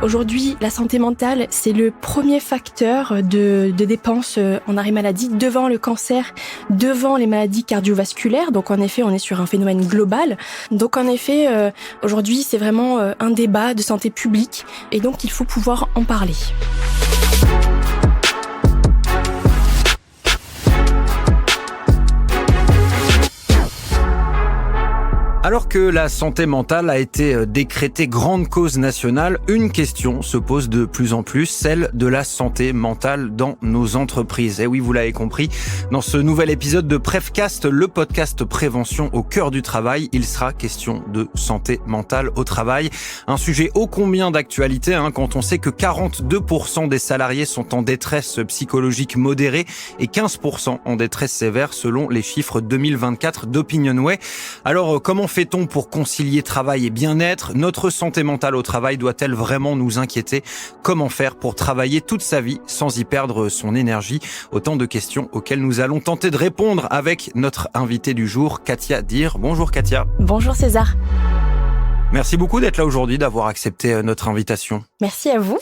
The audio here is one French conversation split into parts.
Aujourd'hui, la santé mentale, c'est le premier facteur de dépenses en arrêt maladie devant le cancer, devant les maladies cardiovasculaires. Donc en effet, on est sur un phénomène global. Donc en effet, aujourd'hui, c'est vraiment un débat de santé publique et donc il faut pouvoir en parler. Alors que la santé mentale a été décrétée grande cause nationale, une question se pose de plus en plus, celle de la santé mentale dans nos entreprises. Et oui, vous l'avez compris, dans ce nouvel épisode de Prefcast, le podcast prévention au cœur du travail, il sera question de santé mentale au travail. Un sujet ô combien d'actualité quand on sait que 42% des salariés sont en détresse psychologique modérée et 15% en détresse sévère selon les chiffres 2024 d'Opinionway. Alors, comment fait-on pour concilier travail et bien-être ? Notre santé mentale au travail doit-elle vraiment nous inquiéter ? Comment faire pour travailler toute sa vie sans y perdre son énergie ? Autant de questions auxquelles nous allons tenter de répondre avec notre invitée du jour, Katia Dir. Bonjour Katia. Bonjour César. Merci beaucoup d'être là aujourd'hui, d'avoir accepté notre invitation. Merci à vous.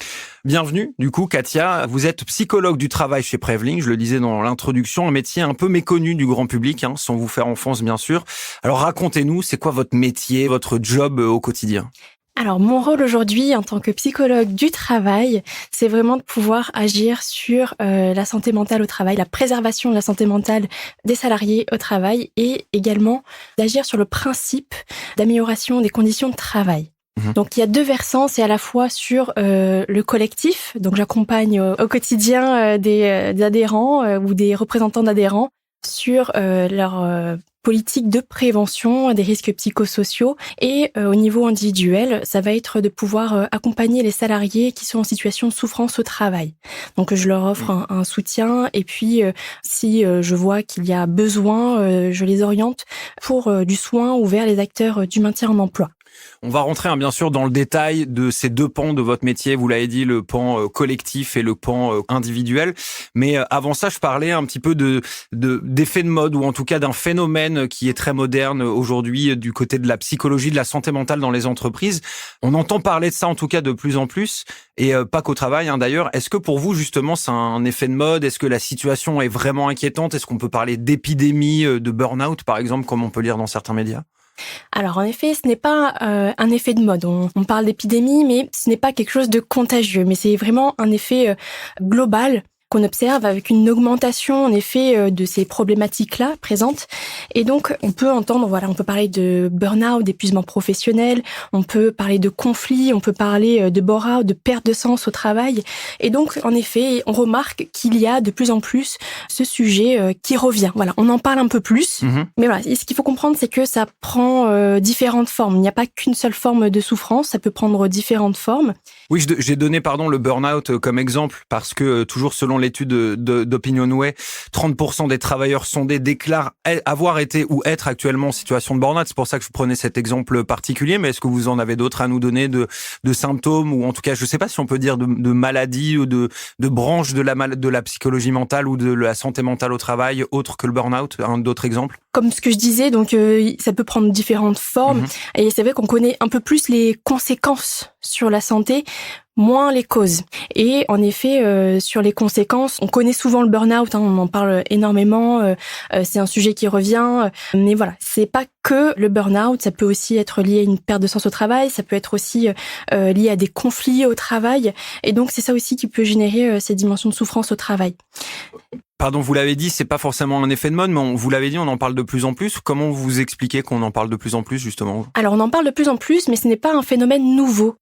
Bienvenue, du coup, Katia. Vous êtes psychologue du travail chez Prevlink, je le disais dans l'introduction, un métier un peu méconnu du grand public, sans vous faire offense, bien sûr. Alors, racontez-nous, c'est quoi votre métier, votre job au quotidien ? Alors, mon rôle aujourd'hui en tant que psychologue du travail, c'est vraiment de pouvoir agir sur la santé mentale au travail, la préservation de la santé mentale des salariés au travail et également d'agir sur le principe d'amélioration des conditions de travail. Donc, il y a deux versants, c'est à la fois sur le collectif, donc j'accompagne au quotidien des adhérents ou des représentants d'adhérents sur leur politique de prévention des risques psychosociaux et au niveau individuel, ça va être de pouvoir accompagner les salariés qui sont en situation de souffrance au travail. Donc je leur offre un soutien et puis si je vois qu'il y a besoin, je les oriente pour du soin ou vers les acteurs du maintien en emploi. On va rentrer bien sûr dans le détail de ces deux pans de votre métier. Vous l'avez dit, le pan collectif et le pan individuel. Mais avant ça, je parlais un petit peu d'effets de mode ou en tout cas d'un phénomène qui est très moderne aujourd'hui du côté de la psychologie, de la santé mentale dans les entreprises. On entend parler de ça en tout cas de plus en plus et pas qu'au travail d'ailleurs. Est-ce que pour vous justement c'est un effet de mode ? Est-ce que la situation est vraiment inquiétante ? Est-ce qu'on peut parler d'épidémie, de burn-out par exemple, comme on peut lire dans certains médias ? Alors en effet, ce n'est pas un effet de mode. On parle d'épidémie, mais ce n'est pas quelque chose de contagieux. Mais c'est vraiment un effet global qu'on observe avec une augmentation en effet de ces problématiques-là présentes. Et donc on peut entendre, on peut parler de burn-out, d'épuisement professionnel, on peut parler de conflits, on peut parler de bore-out, de perte de sens au travail. Et donc en effet, on remarque qu'il y a de plus en plus ce sujet qui revient. Voilà, on en parle un peu plus. Mais voilà, et ce qu'il faut comprendre, c'est que ça prend différentes formes. Il n'y a pas qu'une seule forme de souffrance, ça peut prendre différentes formes. Oui, j'ai donné le burn-out comme exemple parce que toujours selon l'étude d'Opinionway, 30% des travailleurs sondés déclarent avoir été ou être actuellement en situation de burn-out. C'est pour ça que je prenais cet exemple particulier, mais est-ce que vous en avez d'autres à nous donner de symptômes ou en tout cas, je ne sais pas si on peut dire de maladies ou de branches de la psychologie mentale ou de la santé mentale au travail autre que le burn-out, d'autres exemples ? Comme ce que je disais, donc ça peut prendre différentes formes et c'est vrai qu'on connaît un peu plus les conséquences sur la santé, moins les causes. Et en effet, sur les conséquences, on connaît souvent le burn-out, on en parle énormément, c'est un sujet qui revient, mais voilà, c'est pas que le burn-out, ça peut aussi être lié à une perte de sens au travail, ça peut être aussi lié à des conflits au travail, et donc c'est ça aussi qui peut générer ces dimensions de souffrance au travail. Pardon, vous l'avez dit, c'est pas forcément un effet de mode, mais vous l'avez dit, on en parle de plus en plus. Comment vous expliquez qu'on en parle de plus en plus, justement ? Alors, on en parle de plus en plus, mais ce n'est pas un phénomène nouveau.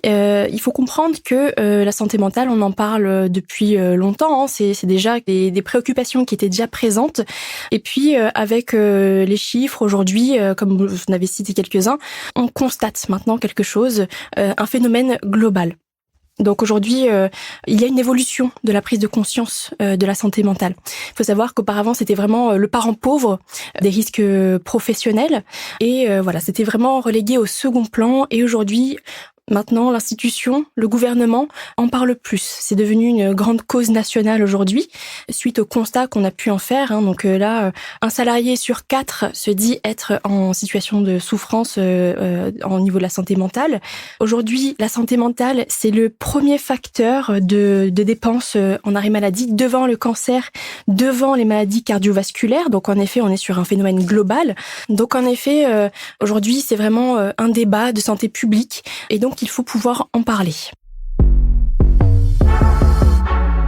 Il faut comprendre que la santé mentale, on en parle depuis longtemps. C'est déjà des préoccupations qui étaient déjà présentes. Et puis, avec les chiffres aujourd'hui, comme vous en avez cité quelques-uns, on constate maintenant quelque chose, un phénomène global. Donc aujourd'hui, il y a une évolution de la prise de conscience de la santé mentale. Il faut savoir qu'auparavant, c'était vraiment le parent pauvre des risques professionnels. Et voilà, c'était vraiment relégué au second plan. Et aujourd'hui, Maintenant, l'institution, le gouvernement en parle plus. C'est devenu une grande cause nationale aujourd'hui, suite au constat qu'on a pu en faire. Donc là, un salarié sur 4 se dit être en situation de souffrance au niveau de la santé mentale. Aujourd'hui, la santé mentale, c'est le premier facteur de dépenses en arrêt maladie devant le cancer, devant les maladies cardiovasculaires. Donc en effet, on est sur un phénomène global. Donc en effet, aujourd'hui, c'est vraiment un débat de santé publique et donc il faut pouvoir en parler.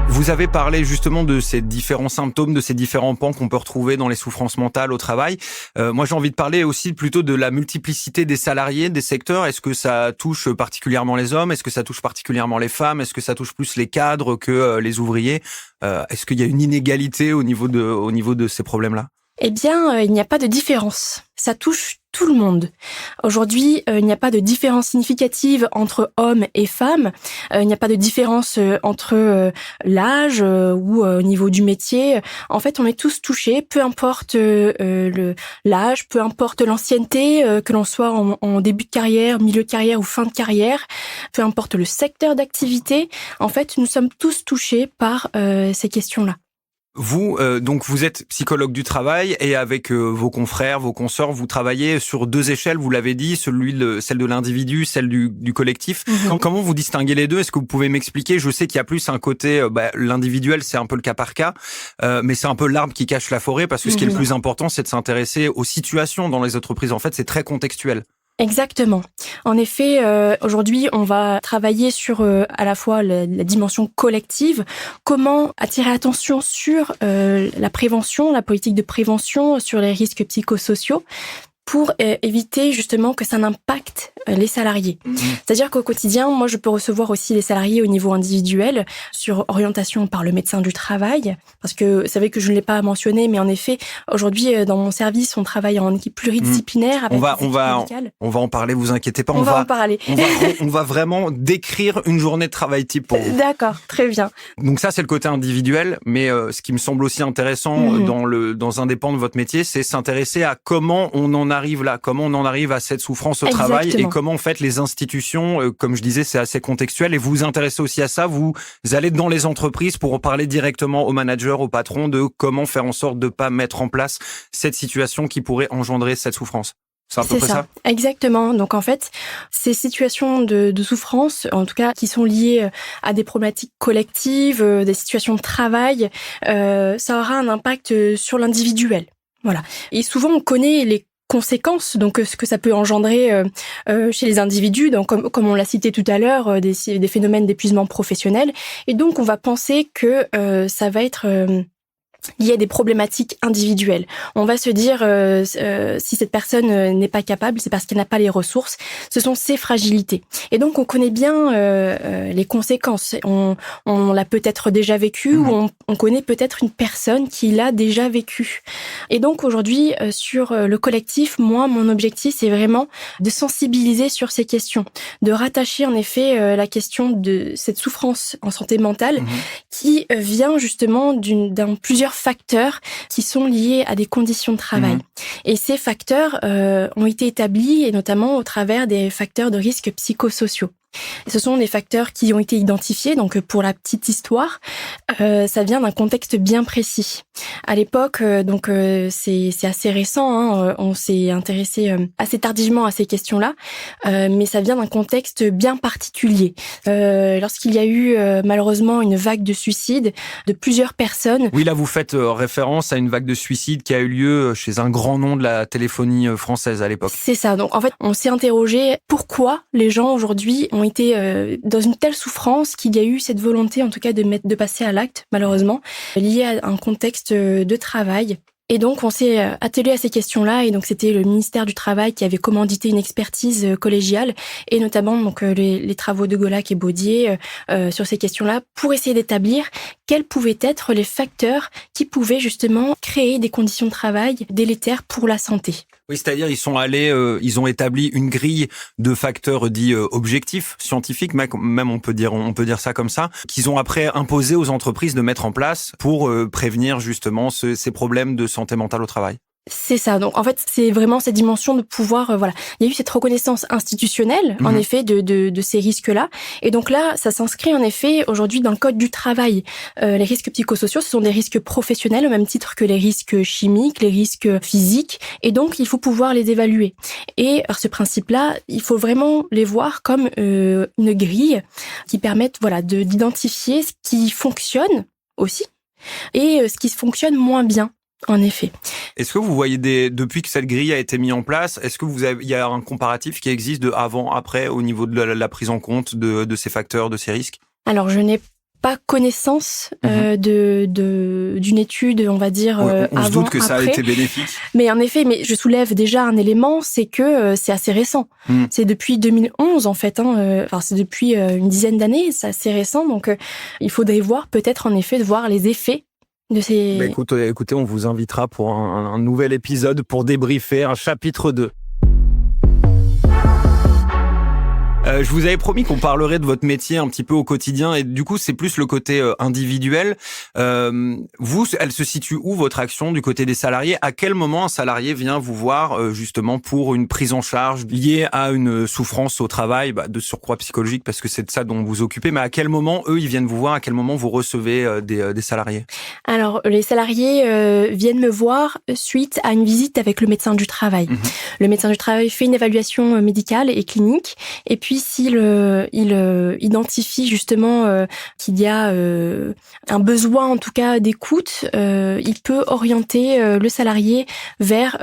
Vous avez parlé justement de ces différents symptômes, de ces différents pans qu'on peut retrouver dans les souffrances mentales au travail. Moi, j'ai envie de parler aussi plutôt de la multiplicité des salariés, des secteurs. Est-ce que ça touche particulièrement les hommes? Est-ce que ça touche particulièrement les femmes? Est-ce que ça touche plus les cadres que les ouvriers? Est-ce qu'il y a une inégalité au niveau de ces problèmes-là? Eh bien, il n'y a pas de différence. Ça touche tout le monde. Aujourd'hui, il n'y a pas de différence significative entre hommes et femmes. Il n'y a pas de différence entre l'âge ou au niveau du métier. En fait, on est tous touchés, peu importe l'âge, peu importe l'ancienneté, que l'on soit en début de carrière, milieu de carrière ou fin de carrière, peu importe le secteur d'activité. En fait, nous sommes tous touchés par ces questions-là. Vous, donc, vous êtes psychologue du travail et avec vos confrères, vos consoeurs, vous travaillez sur 2 échelles, vous l'avez dit, celle de l'individu, celle du collectif. Mmh. Comment vous distinguez les deux? Est-ce que vous pouvez m'expliquer? Je sais qu'il y a plus un côté, l'individuel, c'est un peu le cas par cas, mais c'est un peu l'arbre qui cache la forêt parce que ce qui est le plus important, c'est de s'intéresser aux situations dans les entreprises. En fait, c'est très contextuel. Exactement. En effet, aujourd'hui, on va travailler sur à la fois la dimension collective, comment attirer l'attention sur la prévention, la politique de prévention, sur les risques psychosociaux, pour éviter justement que ça n'impacte les salariés. C'est-à-dire qu'au quotidien, moi, je peux recevoir aussi les salariés au niveau individuel sur orientation par le médecin du travail, parce que c'est vrai que je ne l'ai pas mentionné, mais en effet, aujourd'hui, dans mon service, on travaille en équipe pluridisciplinaire. Avec on va en parler, vous inquiétez pas. On va en parler. On va vraiment décrire une journée de travail type pour vous. D'accord, très bien. Donc ça, c'est le côté individuel, mais ce qui me semble aussi intéressant dans un des pans de votre métier, c'est s'intéresser à comment on en arrive là, comment on en arrive à cette souffrance au travail et comment en fait les institutions, comme je disais, c'est assez contextuel et vous vous intéressez aussi à ça, vous allez dans les entreprises pour en parler directement aux managers, aux patrons de comment faire en sorte de pas mettre en place cette situation qui pourrait engendrer cette souffrance. C'est à peu près ça. Exactement. Donc en fait, ces situations de souffrance, en tout cas qui sont liées à des problématiques collectives, des situations de travail, ça aura un impact sur l'individuel. Voilà. Et souvent on connaît les conséquences, donc ce que ça peut engendrer chez les individus, donc comme on l'a cité tout à l'heure, des phénomènes d'épuisement professionnel. Et donc on va penser que ça va être lié à des problématiques individuelles. On va se dire si cette personne n'est pas capable, c'est parce qu'elle n'a pas les ressources. Ce sont ses fragilités. Et donc on connaît bien les conséquences. On l'a peut-être déjà vécu ou on connaît peut-être une personne qui l'a déjà vécu. Et donc aujourd'hui sur le collectif, moi mon objectif c'est vraiment de sensibiliser sur ces questions, de rattacher en effet la question de cette souffrance en santé mentale qui vient justement d'un plusieurs facteurs qui sont liés à des conditions de travail. Et ces facteurs ont été établis, et notamment au travers des facteurs de risque psychosociaux. Ce sont des facteurs qui ont été identifiés, donc pour la petite histoire, ça vient d'un contexte bien précis. À l'époque, donc c'est assez récent, on s'est intéressé assez tardivement à ces questions-là, mais ça vient d'un contexte bien particulier. Lorsqu'il y a eu malheureusement une vague de suicides de plusieurs personnes. Oui, là vous faites référence à une vague de suicides qui a eu lieu chez un grand nom de la téléphonie française à l'époque. C'est ça. Donc en fait, on s'est interrogé pourquoi les gens aujourd'hui ont été dans une telle souffrance qu'il y a eu cette volonté, en tout cas, de passer à l'acte, malheureusement, liée à un contexte de travail. Et donc, on s'est attelé à ces questions-là, et donc c'était le ministère du Travail qui avait commandité une expertise collégiale, et notamment donc les travaux de Golac et Baudier sur ces questions-là, pour essayer d'établir quels pouvaient être les facteurs qui pouvaient justement créer des conditions de travail délétères pour la santé. Oui, c'est-à-dire ils sont allés, ils ont établi une grille de facteurs dits objectifs, scientifiques, même on peut dire ça comme ça, qu'ils ont après imposé aux entreprises de mettre en place pour prévenir justement ces problèmes de santé mentale au travail. C'est ça. Donc, en fait, c'est vraiment cette dimension de pouvoir, voilà. Il y a eu cette reconnaissance institutionnelle, en effet, de ces risques-là. Et donc là, ça s'inscrit, en effet, aujourd'hui dans le Code du travail. Les risques psychosociaux, ce sont des risques professionnels, au même titre que les risques chimiques, les risques physiques. Et donc, il faut pouvoir les évaluer. Et par ce principe-là, il faut vraiment les voir comme une grille qui permette, voilà, d'identifier ce qui fonctionne aussi et ce qui fonctionne moins bien. En effet. Est-ce que vous voyez depuis que cette grille a été mise en place, est-ce que il y a un comparatif qui existe de avant, après, au niveau de la prise en compte de ces facteurs, de ces risques? Alors, je n'ai pas connaissance d'une étude, on va dire, on avant, se doute que après. Ça a été bénéfique. Mais en effet, je soulève déjà un élément, c'est que c'est assez récent. C'est depuis 2011, en fait. Enfin, c'est depuis une dizaine d'années, c'est assez récent. Donc, il faudrait voir, peut-être, en effet, de voir les effets de ces... Écoutez, on vous invitera pour un nouvel épisode pour débriefer un chapitre 2. Je vous avais promis qu'on parlerait de votre métier un petit peu au quotidien et du coup c'est plus le côté individuel. Vous, elle se situe où votre action du côté des salariés? À quel moment un salarié vient vous voir justement pour une prise en charge liée à une souffrance au travail, de surcroît psychologique parce que c'est de ça dont vous vous occupez, mais à quel moment eux ils viennent vous voir? À quel moment vous recevez des salariés? Alors les salariés viennent me voir suite à une visite avec le médecin du travail. Le médecin du travail fait une évaluation médicale et clinique et puis s'il identifie justement qu'il y a un besoin en tout cas d'écoute, il peut orienter le salarié vers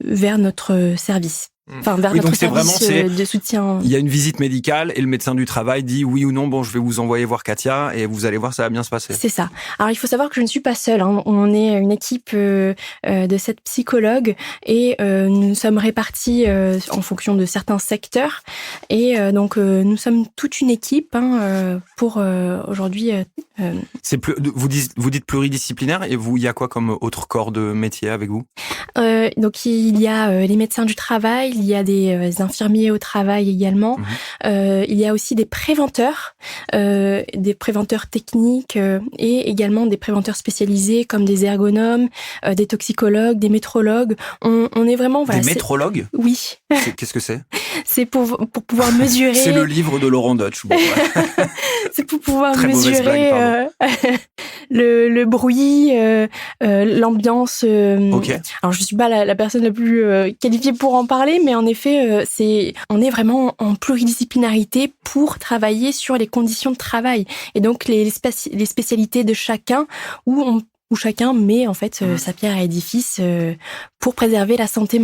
notre service. Enfin, vers notre service de soutien. Il y a une visite médicale et le médecin du travail dit oui ou non, je vais vous envoyer voir Katia et vous allez voir, ça va bien se passer. C'est ça. Alors, il faut savoir que je ne suis pas seule. On est une équipe de 7 psychologues et nous sommes répartis en fonction de certains secteurs. Et donc, nous sommes toute une équipe pour aujourd'hui... Vous dites pluridisciplinaire et il y a quoi comme autre corps de métier avec vous? Donc, il y a les médecins du travail, il y a des infirmiers au travail également. Il y a aussi des préventeurs techniques et également des préventeurs spécialisés comme des ergonomes, des toxicologues, des métrologues. On est vraiment... Voilà, des métrologues? Oui. Qu'est-ce que c'est? C'est pour pouvoir mesurer... C'est le livre de Laurent Deutsch. Bon, ouais. C'est pour pouvoir Très mesurer blague, le bruit, l'ambiance. Okay. Alors, je suis pas la personne la plus qualifiée pour en parler, mais en effet, on est vraiment en pluridisciplinarité pour travailler sur les conditions de travail. Et donc, les spécialités de chacun, où chacun met en fait sa pierre à édifice pour préserver la santé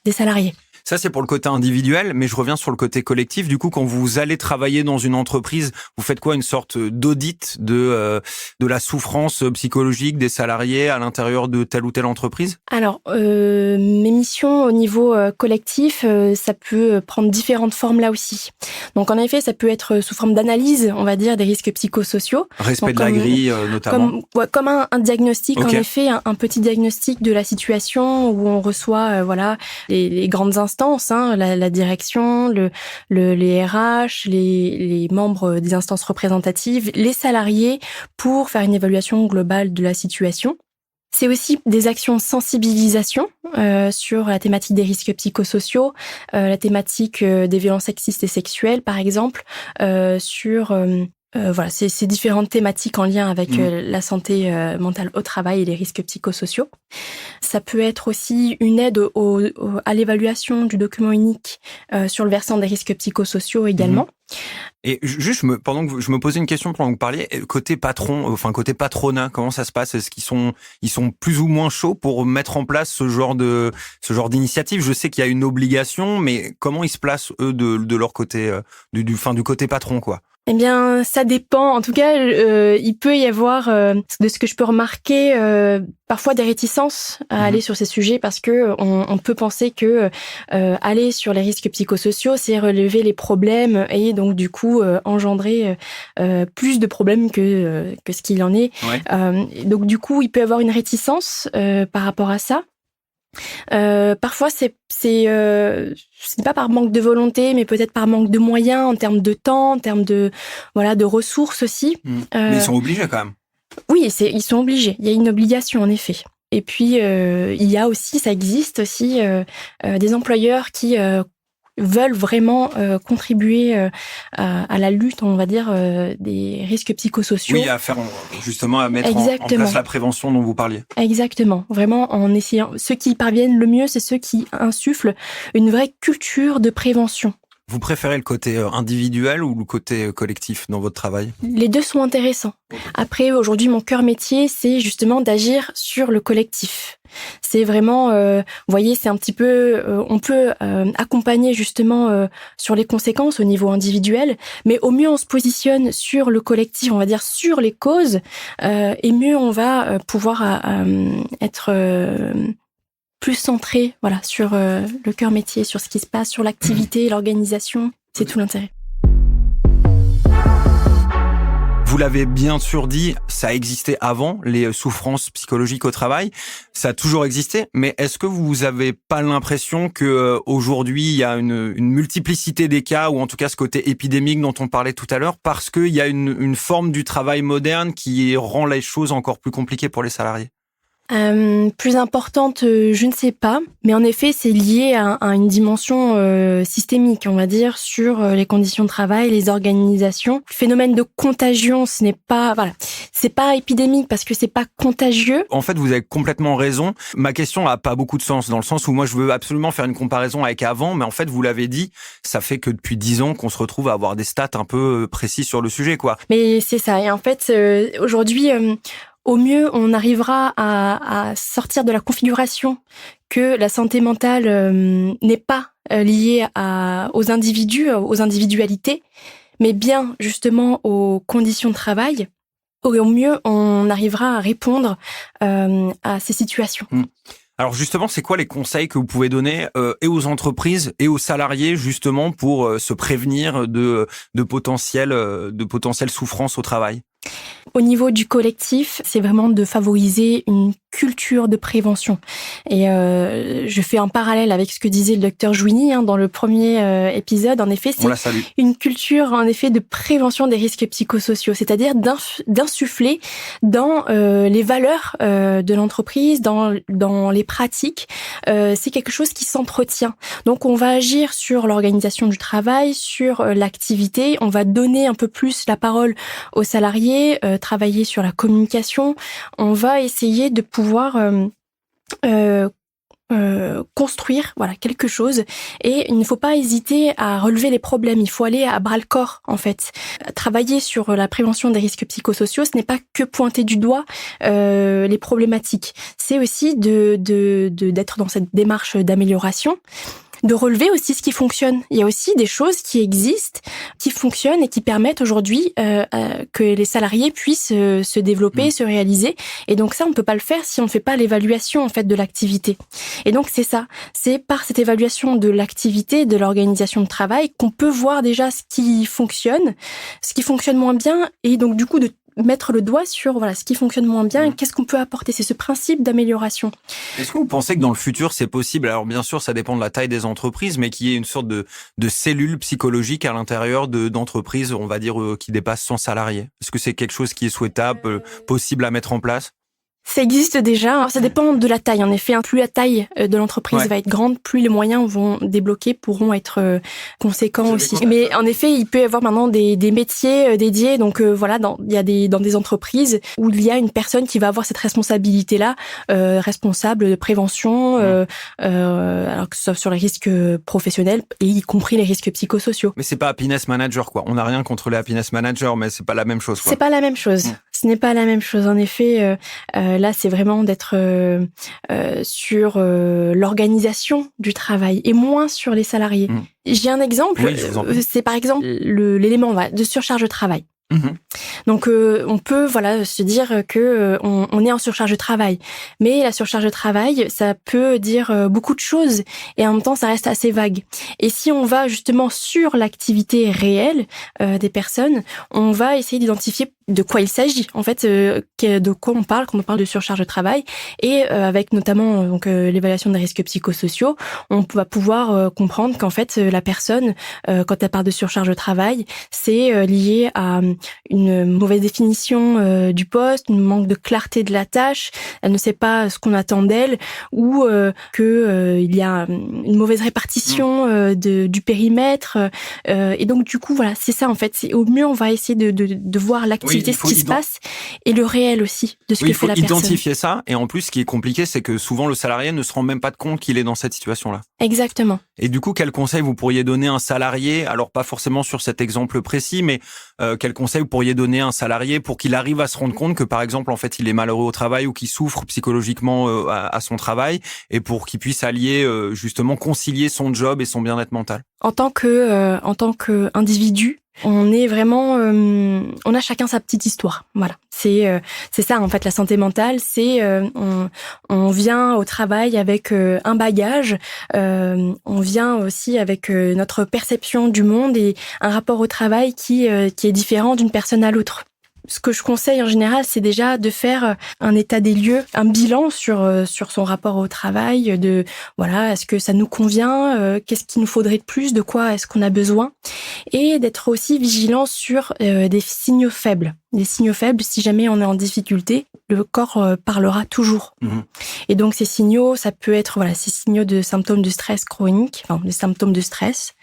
des salariés. Ça, c'est pour le côté individuel, mais je reviens sur le côté collectif. Du coup, quand vous allez travailler dans une entreprise, vous faites quoi? Une sorte d'audit de la souffrance psychologique des salariés à l'intérieur de telle ou telle entreprise? Alors, mes missions au niveau collectif, ça peut prendre différentes formes là aussi. Donc, en effet, ça peut être sous forme d'analyse, on va dire, des risques psychosociaux. Respect de la grille, notamment. Comme un diagnostic, okay. En effet, un petit diagnostic de la situation où on reçoit, les grandes instances, la direction, les RH, les membres des instances représentatives, les salariés, pour faire une évaluation globale de la situation. C'est aussi des actions de sensibilisation sur la thématique des risques psychosociaux, la thématique des violences sexistes et sexuelles, par exemple, sur... ces différentes thématiques en lien avec la santé mentale au travail et les risques psychosociaux. Ça peut être aussi une aide à l'évaluation du document unique sur le versant des risques psychosociaux également. Et juste, pendant que je me posais une question pendant que vous parliez, côté patronat, comment ça se passe? Est-ce qu'ils sont plus ou moins chauds pour mettre en place ce genre d'initiative? Je sais qu'il y a une obligation, mais comment ils se placent eux de leur côté, du côté patron, quoi? Eh bien, ça dépend. En tout cas, il peut y avoir, de ce que je peux remarquer, parfois des réticences à aller sur ces sujets parce que on peut penser que aller sur les risques psychosociaux, c'est relever les problèmes et donc du coup engendrer plus de problèmes que ce qu'il en est. Ouais. Donc du coup, il peut y avoir une réticence par rapport à ça. Parfois c'est pas par manque de volonté, mais peut-être par manque de moyens en termes de temps, en termes de ressources aussi. Mais ils sont obligés quand même. Oui, ils sont obligés. Il y a une obligation en effet. Et puis il y a aussi, ça existe aussi des employeurs qui veulent vraiment contribuer à la lutte, on va dire, des risques psychosociaux. Oui, à faire justement à mettre en place la prévention dont vous parliez. Exactement, vraiment en essayant. Ceux qui y parviennent le mieux, c'est ceux qui insufflent une vraie culture de prévention. Vous préférez le côté individuel ou le côté collectif dans votre travail ? Les deux sont intéressants. Après, aujourd'hui, mon cœur métier, c'est justement d'agir sur le collectif. C'est vraiment, vous voyez, c'est un petit peu, on peut accompagner justement sur les conséquences au niveau individuel, mais au mieux on se positionne sur le collectif, on va dire sur les causes, et mieux on va pouvoir être plus centré, voilà, sur le cœur métier, sur ce qui se passe, sur l'activité, l'organisation. C'est tout l'intérêt. Vous l'avez bien sûr dit, ça existait avant, les souffrances psychologiques au travail. Ça a toujours existé, mais est-ce que vous avez pas l'impression que aujourd'hui il y a une multiplicité des cas, ou en tout cas ce côté épidémique dont on parlait tout à l'heure, parce qu'il y a une forme du travail moderne qui rend les choses encore plus compliquées pour les salariés ? Plus importante, je ne sais pas, mais en effet, c'est lié à une dimension systémique, on va dire, sur les conditions de travail, les organisations. Le phénomène de contagion, ce n'est pas, voilà, c'est pas épidémique parce que c'est pas contagieux. En fait, vous avez complètement raison. Ma question a pas beaucoup de sens, dans le sens où moi, je veux absolument faire une comparaison avec avant, mais en fait, vous l'avez dit, ça fait que depuis 10 ans qu'on se retrouve à avoir des stats un peu précises sur le sujet, quoi. Mais c'est ça. Et en fait, aujourd'hui, au mieux, on arrivera à sortir de la configuration que la santé mentale n'est pas liée aux individus, aux individualités, mais bien justement aux conditions de travail. Au mieux, on arrivera à répondre à ces situations. Alors justement, c'est quoi les conseils que vous pouvez donner et aux entreprises et aux salariés justement pour se prévenir de potentielles souffrances au travail ? Au niveau du collectif, c'est vraiment de favoriser une culture de prévention. Et je fais un parallèle avec ce que disait le docteur Jouini dans le premier épisode. En effet, c'est une culture en effet de prévention des risques psychosociaux, c'est-à-dire d'insuffler dans les valeurs de l'entreprise, dans les pratiques. C'est quelque chose qui s'entretient. Donc, on va agir sur l'organisation du travail, sur l'activité. On va donner un peu plus la parole aux salariés, travailler sur la communication. On va essayer de pouvoir construire quelque chose, et il ne faut pas hésiter à relever les problèmes. Il faut aller à bras-le-corps en fait. Travailler sur la prévention des risques psychosociaux, ce n'est pas que pointer du doigt les problématiques. C'est aussi d'être dans cette démarche d'amélioration, de relever aussi ce qui fonctionne. Il y a aussi des choses qui existent, qui fonctionnent et qui permettent aujourd'hui que les salariés puissent se développer, se réaliser. Et donc ça, on peut pas le faire si on ne fait pas l'évaluation en fait de l'activité. Et donc c'est ça, c'est par cette évaluation de l'activité, de l'organisation de travail qu'on peut voir déjà ce qui fonctionne moins bien, et donc du coup de mettre le doigt sur ce qui fonctionne moins bien, qu'est-ce qu'on peut apporter. C'est ce principe d'amélioration. Est-ce que vous pensez que dans le futur, c'est possible, alors bien sûr, ça dépend de la taille des entreprises, mais qu'il y ait une sorte de cellule psychologique à l'intérieur d'entreprises, on va dire, qui dépassent 100 salariés ? Est-ce que c'est quelque chose qui est souhaitable, possible à mettre en place ? Ça existe déjà. Alors, ça dépend de la taille. En effet, plus la taille de l'entreprise va être grande, plus les moyens vont débloquer pourront être conséquents aussi. Mais en effet, il peut y avoir maintenant des métiers dédiés. Donc il y a dans des entreprises où il y a une personne qui va avoir cette responsabilité-là, responsable de prévention, alors que ce soit sur les risques professionnels et y compris les risques psychosociaux. Mais c'est pas happiness manager, quoi. On n'a rien contre les happiness managers, mais c'est pas la même chose, quoi. C'est pas la même chose. Ce n'est pas la même chose. En effet, là, c'est vraiment d'être sur l'organisation du travail et moins sur les salariés. J'ai un exemple. Oui, je vous en prie. C'est par exemple l'élément de surcharge de travail. Donc on peut se dire que on est en surcharge de travail, mais la surcharge de travail, ça peut dire beaucoup de choses et en même temps ça reste assez vague. Et si on va justement sur l'activité réelle des personnes, on va essayer d'identifier de quoi il s'agit, en fait, de quoi on parle quand on parle de surcharge de travail, et avec notamment l'évaluation des risques psychosociaux, on va pouvoir comprendre qu'en fait la personne, quand elle parle de surcharge de travail, c'est lié à une mauvaise définition du poste, un manque de clarté de la tâche, elle ne sait pas ce qu'on attend d'elle, ou il y a une mauvaise répartition du périmètre. Et donc du coup, voilà, c'est ça en fait. C'est au mieux, on va essayer de voir l'activité, ce qui se passe, et le réel aussi de ce que fait la personne. Il faut identifier ça. Et en plus, ce qui est compliqué, c'est que souvent le salarié ne se rend même pas compte qu'il est dans cette situation-là. Exactement. Et du coup, quel conseil vous pourriez donner à un salarié, alors pas forcément sur cet exemple précis, mais quel conseil vous pourriez donner à un salarié pour qu'il arrive à se rendre compte que, par exemple, en fait, il est malheureux au travail ou qu'il souffre psychologiquement à son travail, et pour qu'il puisse allier, justement, concilier son job et son bien-être mental? En tant qu'individu, on est vraiment, on a chacun sa petite histoire. Voilà, c'est ça en fait la santé mentale. C'est on vient au travail avec un bagage, on vient aussi avec notre perception du monde et un rapport au travail qui est différent d'une personne à l'autre. Ce que je conseille en général, c'est déjà de faire un état des lieux, un bilan sur son rapport au travail, de voilà, est-ce que ça nous convient, qu'est-ce qu'il nous faudrait de plus, de quoi est-ce qu'on a besoin, et d'être aussi vigilant sur des signaux faibles. Des signaux faibles, si jamais on est en difficulté, le corps parlera toujours. Mmh. Et donc ces signaux, ça peut être ces signaux de symptômes de stress chronique, des symptômes de stress,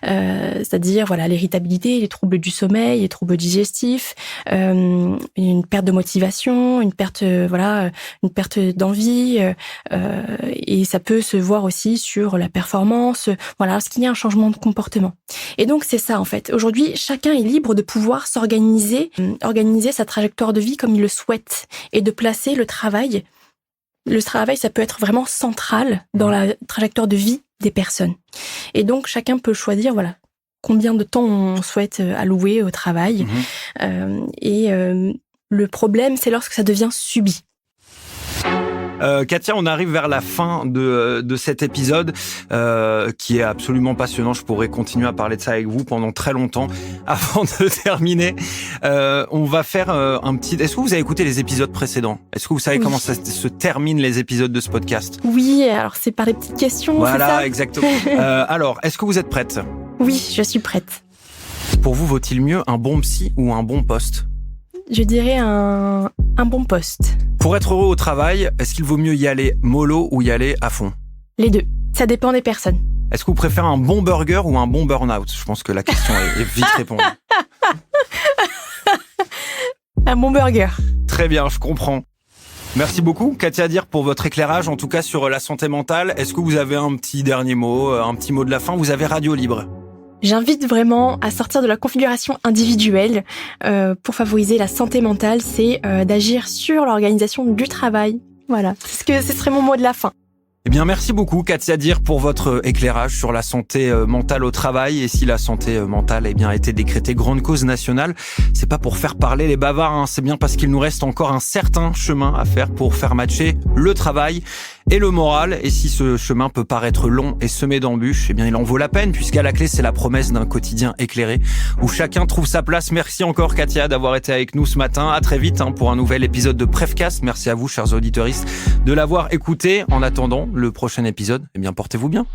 c'est-à-dire l'irritabilité, les troubles du sommeil, les troubles digestifs, une perte de motivation, une perte d'envie, et ça peut se voir aussi sur la performance, lorsqu'il y a un changement de comportement. Et donc c'est ça en fait. Aujourd'hui, chacun est libre de pouvoir organiser sa trajectoire de vie comme il le souhaite et de placer le travail. Le travail, ça peut être vraiment central dans la trajectoire de vie des personnes. Et donc chacun peut choisir combien de temps on souhaite allouer au travail. Le problème, c'est lorsque ça devient subi. Katia, on arrive vers la fin de cet épisode qui est absolument passionnant. Je pourrais continuer à parler de ça avec vous pendant très longtemps. Avant de terminer, on va faire un petit... Est-ce que vous avez écouté les épisodes précédents? Est-ce que vous savez comment ça se termine les épisodes de ce podcast? Oui, alors c'est par les petites questions, voilà, c'est ça? Exactement. Alors, est-ce que vous êtes prête? Oui, je suis prête. Pour vous, vaut-il mieux un bon psy ou un bon poste? Je dirais un bon poste. Pour être heureux au travail, est-ce qu'il vaut mieux y aller mollo ou y aller à fond? Les deux. Ça dépend des personnes. Est-ce que vous préférez un bon burger ou un bon burn-out? Je pense que la question est vite répondue. Un bon burger. Très bien, je comprends. Merci beaucoup, Katia Dirk, pour votre éclairage, en tout cas sur la santé mentale. Est-ce que vous avez un petit dernier mot, un petit mot de la fin? Vous avez radio libre. J'invite vraiment à sortir de la configuration individuelle pour favoriser la santé mentale, c'est d'agir sur l'organisation du travail. Voilà, ce serait mon mot de la fin. Eh bien, merci beaucoup, Katia Dirk, pour votre éclairage sur la santé mentale au travail. Et si la santé mentale a été décrétée grande cause nationale, c'est pas pour faire parler les bavards, hein. C'est bien parce qu'il nous reste encore un certain chemin à faire pour faire matcher le travail et le moral. Et si ce chemin peut paraître long et semé d'embûches, eh bien, il en vaut la peine, puisqu'à la clé, c'est la promesse d'un quotidien éclairé où chacun trouve sa place. Merci encore, Katia, d'avoir été avec nous ce matin. À très vite, pour un nouvel épisode de Prefcast. Merci à vous, chers auditeuristes, de l'avoir écouté. En attendant le prochain épisode, portez-vous bien.